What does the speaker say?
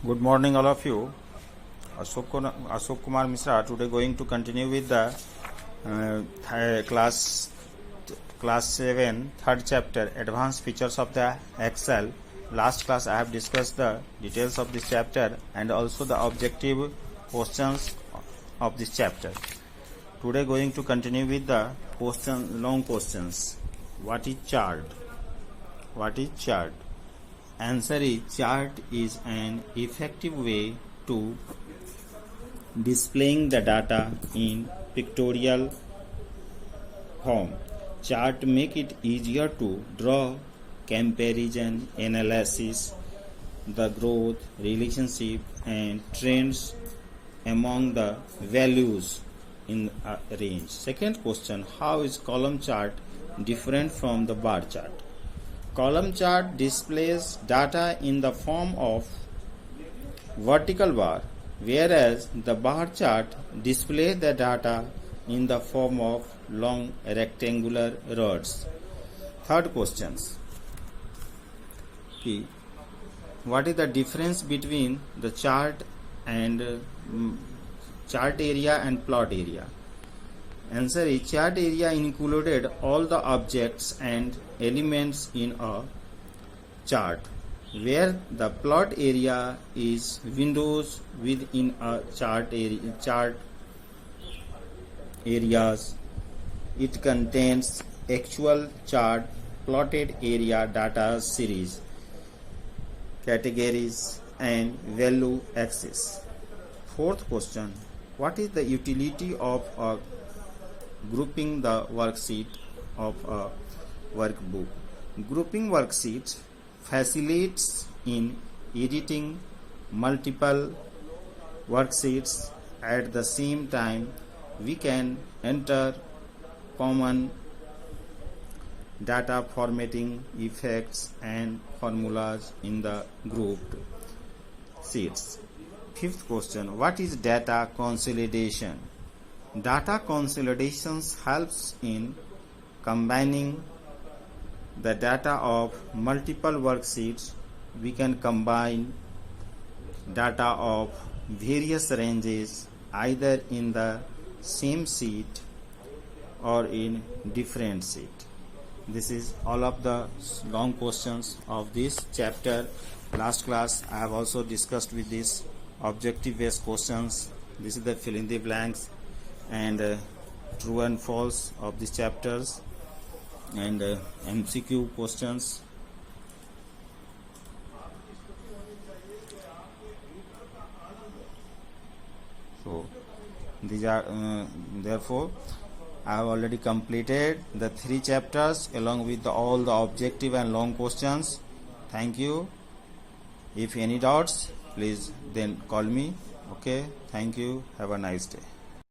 Good morning, all of you. Ashok Kumar Misra. Today, going to continue with the class 7, third chapter, Advanced Features of the Excel. Last class, I have discussed the details of this chapter and also the objective questions of this chapter. Today, going to continue with the long questions. What is chart? What is chart? Answer is chart is an effective way to displaying the data in pictorial form. Chart make it easier to draw comparison, analysis, the growth, relationship and trends among the values in a range. Second question, how is column chart different from the bar chart? Column chart displays data in the form of vertical bar, whereas the bar chart displays the data in the form of long rectangular rods. Third questions. What is the difference between the chart and chart area and plot area? Answer is chart area included all the objects and elements in a chart, where the plot area is windows within a chart areas. It contains actual chart plotted area data series, categories and value axis. Fourth question, what is the utility of grouping the worksheet of a workbook? Grouping worksheets facilitates in editing multiple worksheets at the same time. We can enter common data formatting effects and formulas in the grouped sheets. Fifth question, what is data consolidation? Data consolidations helps in combining the data of multiple worksheets. We can combine data of various ranges either in the same sheet or in different sheet. This is all of the long questions of this chapter. Last class I have also discussed with this objective based questions. This is the fill in the blanks and true and false of these chapters and MCQ questions. So these are therefore I have already completed the 3 chapters along with all the objective and long questions. Thank you. If any doubts, please then call me. Okay, thank you. Have a nice day.